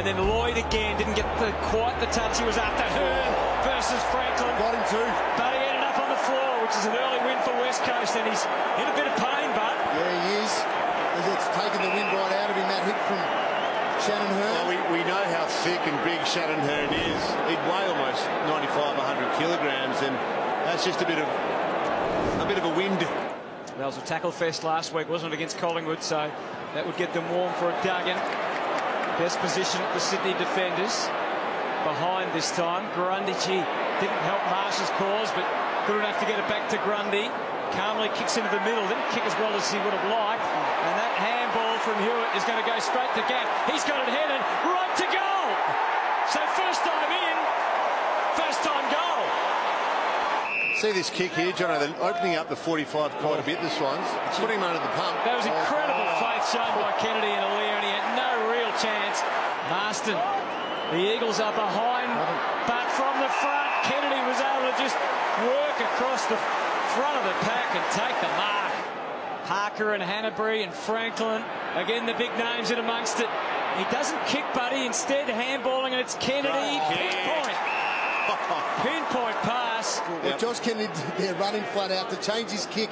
And then Lloyd again didn't get quite the touch he was after. Hearn versus Franklin. Got him too. But he ended up on the floor, which is an early win for West Coast, and he's in a bit of pain, but... Yeah, he is. It's taken the wind right out of him, that hit from Shannon Hearn. Well, we know how thick and big Shannon Hearn is. He'd weigh almost 95, 100 kilograms, and that's just a bit of a wind. That was a tackle fest last week, wasn't it, against Collingwood, so that would get them warm for a Duggan. Best position at the Sydney defenders. Behind this time, Grundy, didn't help Marsh's cause, but good enough to get it back to Grundy. Calmly kicks into the middle, didn't kick as well as he would have liked, and that handball from Hewitt is going to go straight to Gaff. He's got it headed right to goal. So first time in, first time goal. See this kick here, Jono, they're opening up the 45 quite a bit, the Swans. Putting him under the pump. That was incredible faith shown by Kennedy and Aaliyah, and he had no real chance. Marston, the Eagles are behind, but from the front, Kennedy was able to just work across the front of the pack and take the mark. Parker and Hanbury and Franklin, again the big names in amongst it. He doesn't kick, buddy, instead handballing, and it's Kennedy. Pinpoint. Pinpoint pass. Well, Josh Kennedy did there, running flat out to change his kick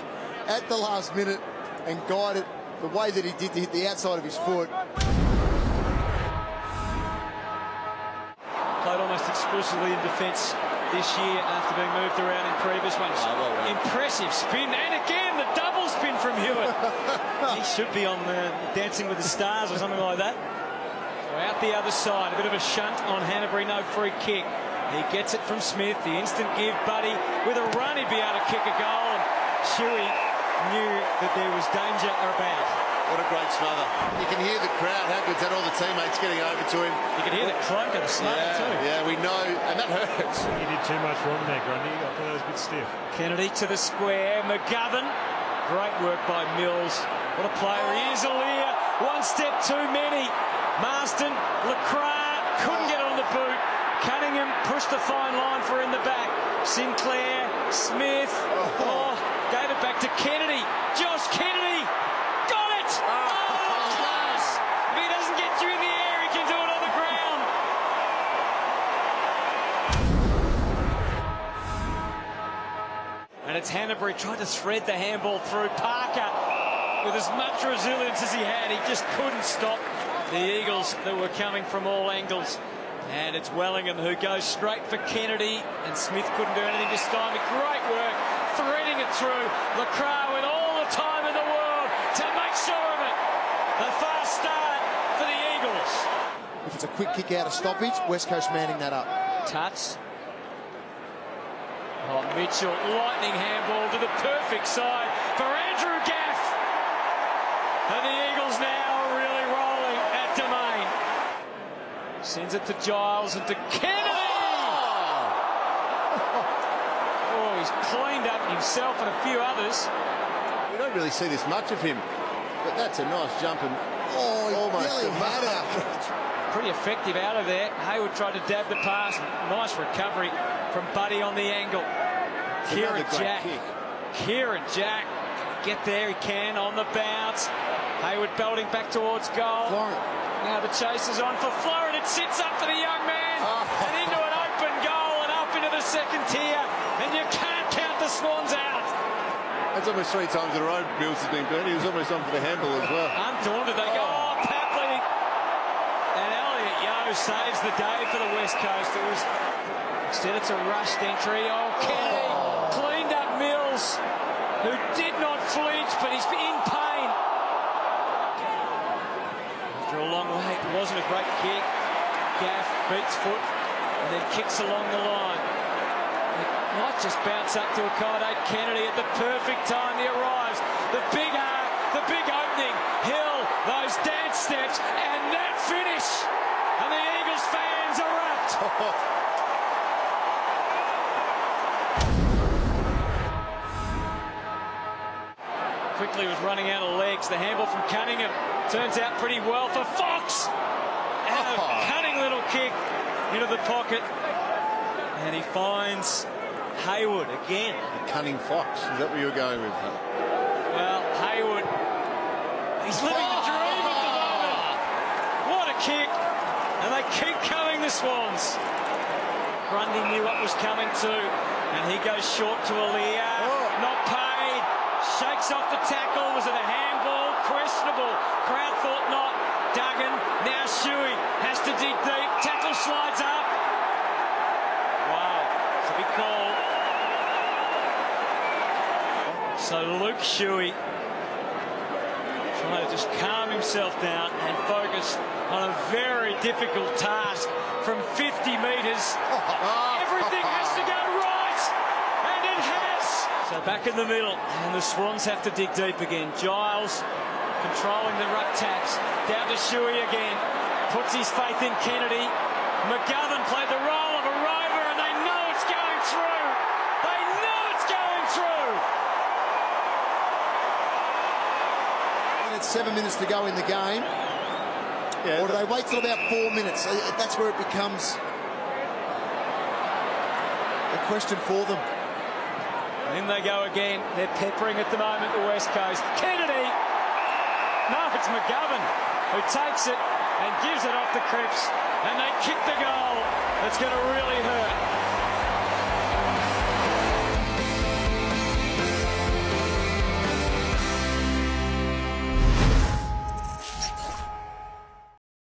at the last minute and guide it the way that he did to hit the outside of his foot. Played almost exclusively in defence this year after being moved around in previous ones. Impressive spin, and again the double spin from Hewitt. He should be on Dancing with the Stars or something like that. So out the other side, a bit of a shunt on Hanbury, no free kick. He gets it from Smith, the instant give, Buddy with a run, he'd be able to kick a goal, and Shuey knew that there was danger about. What a great smother. You can hear the crowd. How good's that? All the teammates getting over to him. You can hear the clunk of the smother too. Yeah, we know, and that hurts. He did too much wrong there, Grundy. I thought that was a bit stiff. Kennedy to the square, McGovern. Great work by Mills. What a player he is, Aaliyah. One step too many. Marston, Lacroix couldn't get on the boot. Cunningham pushed the fine line for in the back. Sinclair, Smith, gave it back to Kennedy. Josh Kennedy, got it! Class! If he doesn't get you in the air, he can do it on the ground. And it's Hanbury tried to thread the handball through. Parker, with as much resilience as he had, he just couldn't stop the Eagles that were coming from all angles. And it's Wellingham who goes straight for Kennedy, and Smith couldn't do anything this time. Great work, threading it through. Lacroix with all the time in the world to make sure of it. The fast start for the Eagles. If it's a quick kick out of stoppage, West Coast manning that up. Touch. Oh, Mitchell, lightning handball to the perfect side for Andrew Gaff. And the Eagles now are really rolling at Domain. Sends it to Giles and to Kennedy! Oh, he's cleaned up himself and a few others. We don't really see this much of him, but that's a nice jump and almost really had it. Pretty effective out of there. Hayward tried to dab the pass. Nice recovery from Buddy on the angle. Kieran Jack. Get there, he can on the bounce. Hayward belting back towards goal. Florent. Now the chase is on for Florent. It sits up for the young man and into an open goal and up into the second tier. And you can't count the Swans out. That's almost 3 times in a row Mills has been burnt. He was almost on for the handball as well. Undaunted, they go, Papley. And Elliot Yeo saves the day for the West Coast. Instead it's a rushed entry. Kennedy cleaned up Mills, who did not flinch, but he's in pain. After a long wait, it wasn't a great kick. Gaff beats foot and then kicks along the line. It might just bounce up to accommodate Kennedy at the perfect time he arrives. The big arc, the big opening. Hill, those dance steps, and that finish. And the Eagles fans are wrapped. Quickly was running out of legs. The handball from Cunningham turns out pretty well for Fox. And a cunning little kick into the pocket. And he finds Hayward again. A cunning Fox, is that where you were going with? Well, Hayward, he's living the dream at the moment. What a kick. And they keep coming, the Swans. Grundy knew what was coming too. And he goes short to Alia. Not paid. Shakes off the tackle. Was it a handball? Questionable. Crowd thought not. Duggan. Now Shuey has to dig deep. Tackle slides up. Wow. It's a big call. So Luke Shuey trying to just calm himself down and focus on a very difficult task from 50 metres. Everything has to go right, and it has. So back in the middle, and the Swans have to dig deep again. Giles controlling the ruck taps, down to Shuey again, puts his faith in Kennedy. McGovern played the role of a rover, and they know it's going through. They know it's going through. It's 7 minutes to go in the game. Yeah, or do they wait till about 4 minutes? That's where it becomes a question for them. And in they go again. They're peppering at the moment the West Coast. Kennedy! No, it's McGovern who takes it and gives it off the Crips. And they kick the goal. That's going to really hurt.